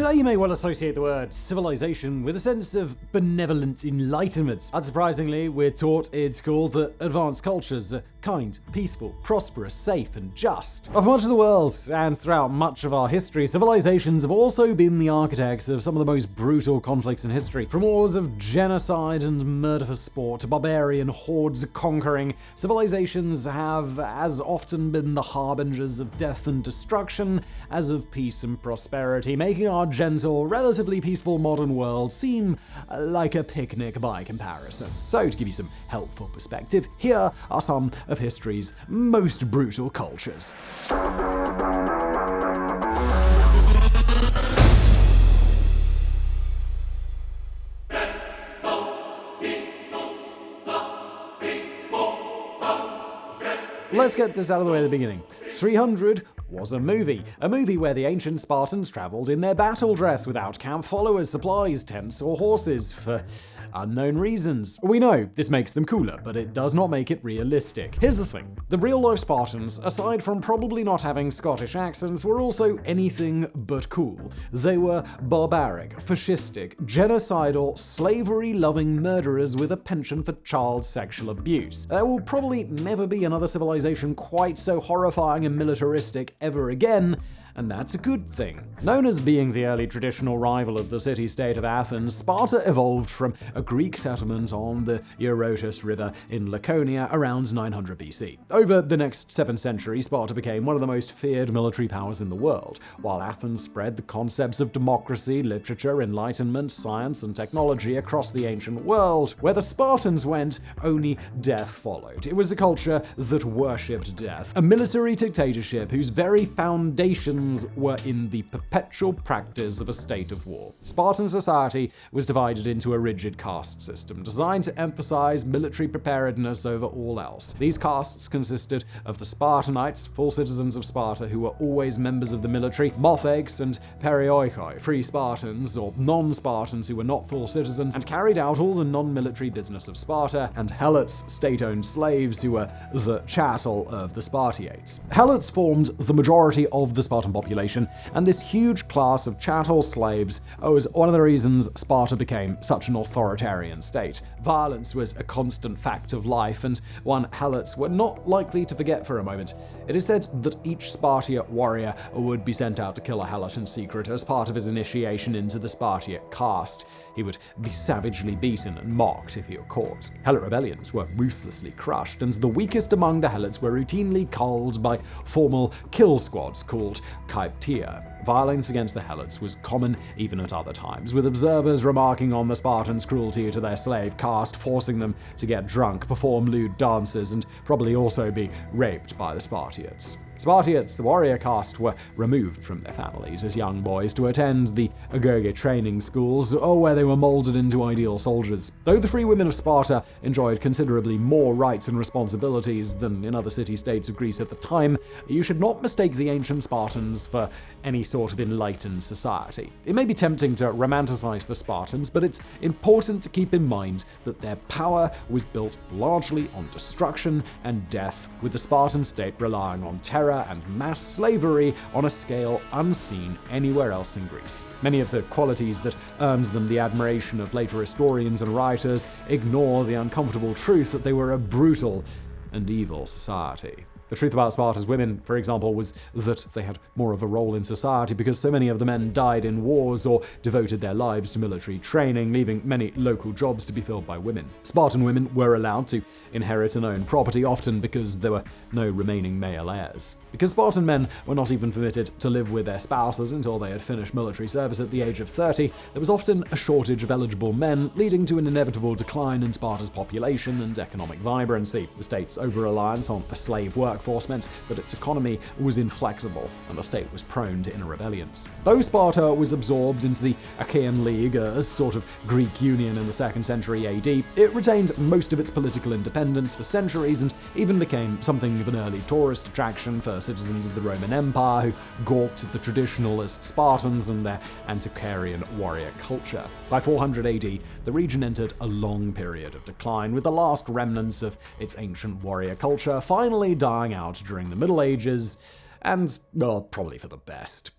Today you may well associate the word civilization with a sense of benevolent enlightenment. Unsurprisingly, we're taught in school that advanced cultures are kind, peaceful, prosperous, safe, and just. For much of the world, and throughout much of our history, civilizations have also been the architects of some of the most brutal conflicts in history. From wars of genocide and murder for sport to barbarian hordes conquering, civilizations have as often been the harbingers of death and destruction as of peace and prosperity, making our gentle, relatively peaceful modern world seem like a picnic by comparison. So, to give you some helpful perspective, here are some of history's most brutal cultures. Let's get this out of the way at the beginning. 300 was a movie where the ancient Spartans traveled in their battle dress without camp followers, supplies, tents, or horses for unknown reasons. We know this makes them cooler, but it does not make it realistic. Here's the thing. The real-life Spartans, aside from probably not having Scottish accents, were also anything but cool. They were barbaric, fascistic, genocidal, slavery-loving murderers with a penchant for child sexual abuse. There will probably never be another civilization quite so horrifying and militaristic ever again, and that's a good thing. Known as being the early traditional rival of the city-state of Athens, Sparta evolved from a Greek settlement on the Eurasia River in Laconia around 900 BC. Over the next 7th century, Sparta became one of the most feared military powers in the world, while Athens spread the concepts of democracy, literature, enlightenment, science, and technology across the ancient world. Where the Spartans went, only death followed. It was a culture that worshipped death, a military dictatorship whose very foundations were in the perpetual practice of a state of war. Spartan society was divided into a rigid caste system, designed to emphasize military preparedness over all else. These castes consisted of the Spartanites, full citizens of Sparta who were always members of the military, Mothakes and Perioikoi, free Spartans or non-Spartans who were not full citizens and carried out all the non-military business of Sparta, and Helots, state-owned slaves who were the chattel of the Spartiates. Helots formed the majority of the Spartan population, and this huge class of chattel slaves was one of the reasons Sparta became such an authoritarian state. Violence was a constant fact of life, and one Helots were not likely to forget for a moment. It is said that each Spartiate warrior would be sent out to kill a Helot in secret as part of his initiation into the Spartiate caste. He would be savagely beaten and mocked if he were caught. Helot rebellions were ruthlessly crushed, and the weakest among the Helots were routinely culled by formal kill squads called Kyptia. Violence against the Helots was common even at other times, with observers remarking on the Spartans' cruelty to their slave caste, forcing them to get drunk, perform lewd dances, and probably also be raped by the Spartiates. Spartiates, the warrior caste, were removed from their families as young boys to attend the agoge training schools, where they were molded into ideal soldiers. Though the free women of Sparta enjoyed considerably more rights and responsibilities than in other city-states of Greece at the time, you should not mistake the ancient Spartans for any sort of enlightened society. It may be tempting to romanticize the Spartans, but it's important to keep in mind that their power was built largely on destruction and death, with the Spartan state relying on terror and mass slavery on a scale unseen anywhere else in Greece. Many of the qualities that earned them the admiration of later historians and writers ignore the uncomfortable truth that they were a brutal and evil society. The truth about Sparta's women, for example, was that they had more of a role in society because so many of the men died in wars or devoted their lives to military training, leaving many local jobs to be filled by women. Spartan women were allowed to inherit and own property, often because there were no remaining male heirs. Because Spartan men were not even permitted to live with their spouses until they had finished military service at the age of 30, there was often a shortage of eligible men, leading to an inevitable decline in Sparta's population and economic vibrancy. The state's over-reliance on a slave workforce meant that its economy was inflexible, and the state was prone to inner rebellions. Though Sparta was absorbed into the Achaean League, a sort of Greek union in the 2nd century AD, it retained most of its political independence for centuries and even became something of an early tourist attraction for citizens of the Roman Empire who gawked at the traditionalist Spartans and their antiquarian warrior culture. By 400 AD, the region entered a long period of decline, with the last remnants of its ancient warrior culture finally dying out during the Middle Ages, and, well, probably for the best.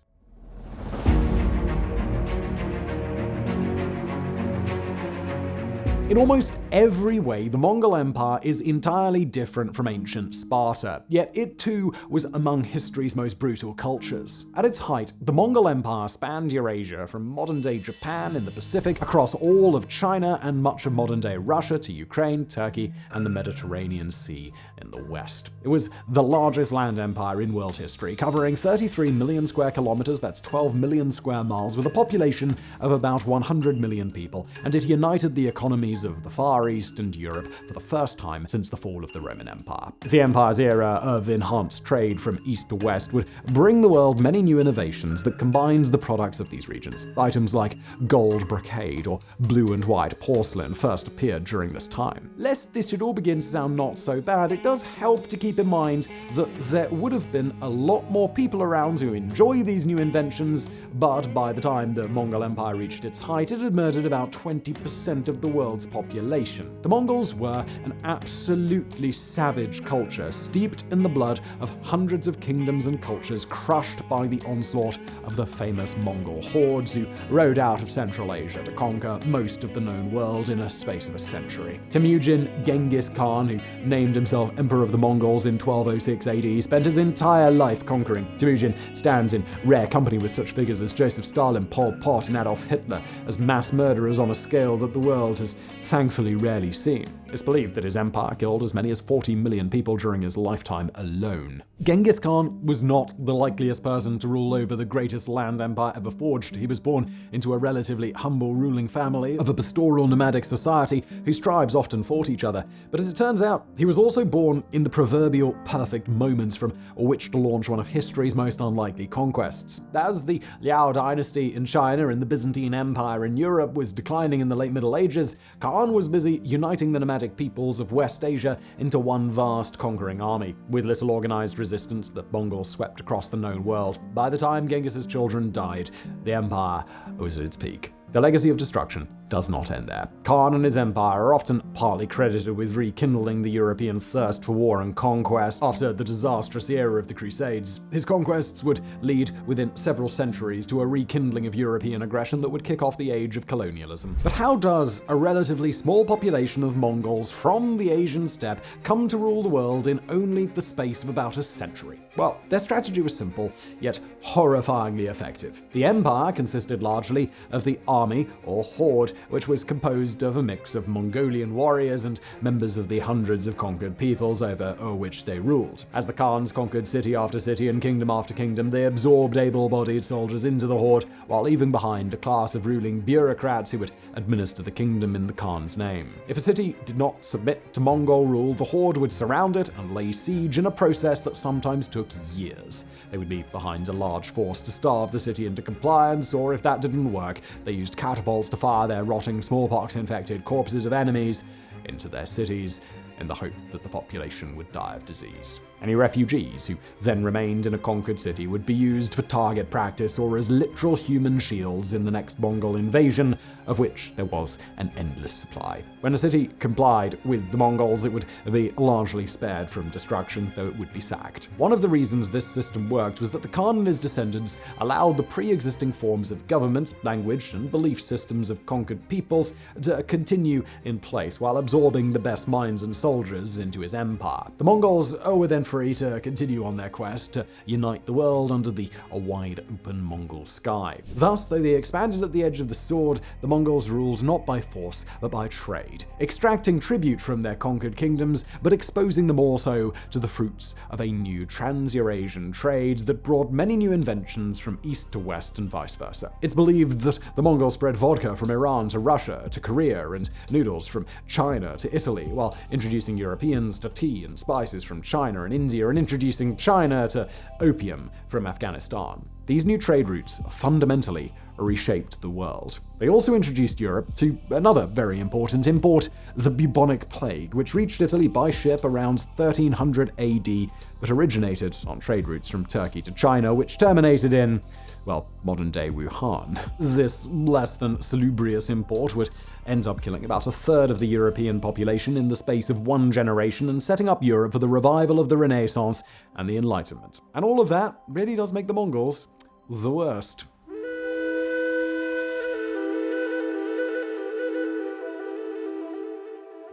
In almost every way, the Mongol Empire is entirely different from ancient Sparta, yet it too was among history's most brutal cultures. At its height, the Mongol Empire spanned Eurasia from modern-day Japan in the Pacific across all of China and much of modern-day Russia to Ukraine, Turkey, and the Mediterranean Sea in the west. It was the largest land empire in world history, covering 33 million square kilometers, that's 12 million square miles, with a population of about 100 million people, and it united the economies of the Far East and Europe for the first time since the fall of the Roman Empire. The empire's era of enhanced trade from east to west would bring the world many new innovations that combined the products of these regions. Items like gold brocade or blue and white porcelain first appeared during this time. Lest this should all begin to sound not so bad, it does help to keep in mind that there would have been a lot more people around to enjoy these new inventions, but by the time the Mongol Empire reached its height, it had murdered about 20% of the world's population. The Mongols were an absolutely savage culture, steeped in the blood of hundreds of kingdoms and cultures, crushed by the onslaught of the famous Mongol hordes who rode out of Central Asia to conquer most of the known world in a space of a century. Temujin Genghis Khan, who named himself Emperor of the Mongols in 1206 AD, spent his entire life conquering. Temujin stands in rare company with such figures as Joseph Stalin, Pol Pot, and Adolf Hitler as mass murderers on a scale that the world has thankfully rarely seen. It's believed that his empire killed as many as 40 million people during his lifetime alone. Genghis Khan was not the likeliest person to rule over the greatest land empire ever forged. He was born into a relatively humble ruling family of a pastoral nomadic society whose tribes often fought each other. But as it turns out, he was also born in the proverbial perfect moment from which to launch one of history's most unlikely conquests. As the Liao dynasty in China and the Byzantine Empire in Europe was declining in the late Middle Ages, Khan was busy uniting the nomadic peoples of West Asia into one vast conquering army. With little organized resistance, the Mongols swept across the known world. By the time Genghis's children died, the empire was at its peak. The legacy of destruction does not end there. Khan and his empire are often partly credited with rekindling the European thirst for war and conquest. After the disastrous era of the Crusades, his conquests would lead within several centuries to a rekindling of European aggression that would kick off the age of colonialism. But how does a relatively small population of Mongols from the Asian steppe come to rule the world in only the space of about a century? Well, their strategy was simple, yet horrifyingly effective. The empire consisted largely of the army, or horde, which was composed of a mix of Mongolian warriors and members of the hundreds of conquered peoples over which they ruled. As the Khans conquered city after city and kingdom after kingdom, they absorbed able-bodied soldiers into the horde, while leaving behind a class of ruling bureaucrats who would administer the kingdom in the Khan's name. If a city did not submit to Mongol rule, the horde would surround it and lay siege in a process that sometimes took years. They would leave behind a large force to starve the city into compliance, or if that didn't work, they used catapults to fire their rotting smallpox-infected corpses of enemies into their cities in the hope that the population would die of disease. Any refugees who then remained in a conquered city would be used for target practice or as literal human shields in the next Mongol invasion, of which there was an endless supply. When a city complied with the Mongols, it would be largely spared from destruction, though it would be sacked. One of the reasons this system worked was that the Khan and his descendants allowed the pre-existing forms of government, language, and belief systems of conquered peoples to continue in place while absorbing the best minds and soldiers into his empire. The Mongols were then free to continue on their quest to unite the world under the wide-open Mongol sky. Thus, though they expanded at the edge of the sword, the Mongols ruled not by force, but by trade, extracting tribute from their conquered kingdoms, but exposing them also to the fruits of a new trans-Eurasian trade that brought many new inventions from east to west and vice versa. It's believed that the Mongols spread vodka from Iran to Russia to Korea and noodles from China to Italy, while introducing Europeans to tea and spices from China and India, and introducing China to opium from Afghanistan. These new trade routes fundamentally reshaped the world. They also introduced Europe to another very important import, the bubonic plague, which reached Italy by ship around 1300 AD, but originated on trade routes from Turkey to China, which terminated in, well, modern-day Wuhan. This less than salubrious import would end up killing about a third of the European population in the space of one generation and setting up Europe for the revival of the Renaissance and the Enlightenment. And all of that really does make the Mongols the worst.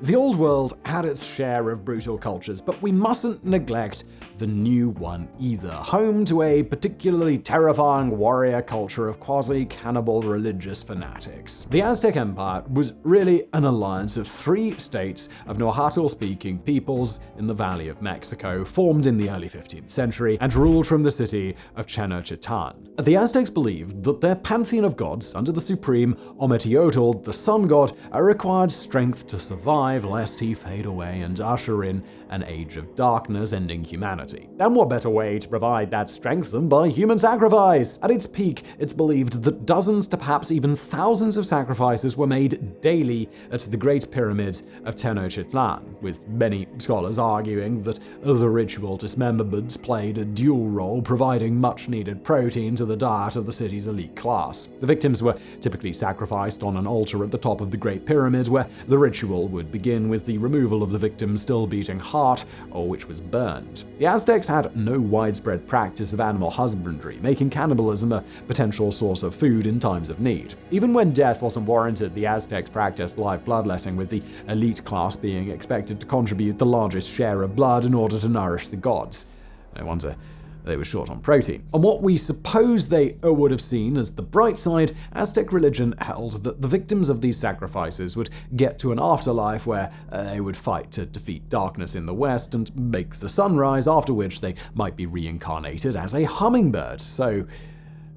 The old world had its share of brutal cultures, but we mustn't neglect the new one either, home to a particularly terrifying warrior culture of quasi-cannibal religious fanatics. The Aztec Empire was really an alliance of 3 states of Nahuatl-speaking peoples in the Valley of Mexico, formed in the early 15th century and ruled from the city of Tenochtitlan. The Aztecs believed that their pantheon of gods, under the supreme Ometeotl, the sun god, required strength to survive lest he fade away and usher in an age of darkness, ending humanity. And what better way to provide that strength than by human sacrifice? At its peak, it's believed that dozens to perhaps even thousands of sacrifices were made daily at the Great Pyramid of Tenochtitlan, with many scholars arguing that the ritual dismemberment played a dual role, providing much-needed protein to the diet of the city's elite class. The victims were typically sacrificed on an altar at the top of the Great Pyramid, where the ritual would begin with the removal of the victim's still beating heart, or which was burned. The Aztecs had no widespread practice of animal husbandry, making cannibalism a potential source of food in times of need. Even when death wasn't warranted, the Aztecs practiced live bloodletting, with the elite class being expected to contribute the largest share of blood in order to nourish the gods. No wonder they were short on protein. On what we suppose they would have seen as the bright side, Aztec religion held that the victims of these sacrifices would get to an afterlife where they would fight to defeat darkness in the west and make the sun rise, after which they might be reincarnated as a hummingbird. So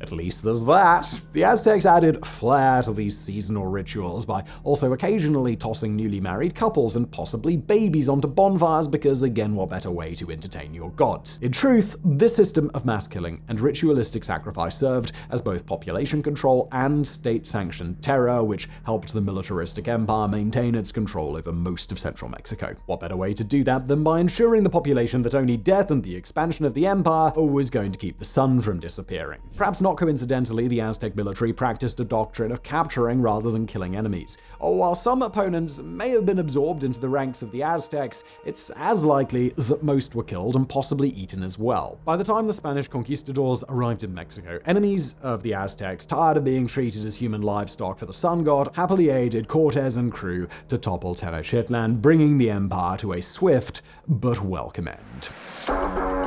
at least there's that. The Aztecs added flair to these seasonal rituals by also occasionally tossing newly married couples and possibly babies onto bonfires, because again, what better way to entertain your gods? In truth, this system of mass killing and ritualistic sacrifice served as both population control and state-sanctioned terror, which helped the militaristic empire maintain its control over most of central Mexico. What better way to do that than by ensuring the population that only death and the expansion of the empire was going to keep the sun from disappearing? Perhaps not coincidentally, the Aztec military practiced a doctrine of capturing rather than killing enemies. While some opponents may have been absorbed into the ranks of the Aztecs, it's as likely that most were killed and possibly eaten as well. By the time the Spanish conquistadors arrived in Mexico, enemies of the Aztecs, tired of being treated as human livestock for the sun god, happily aided Cortez and crew to topple Tenochtitlan, bringing the empire to a swift but welcome end.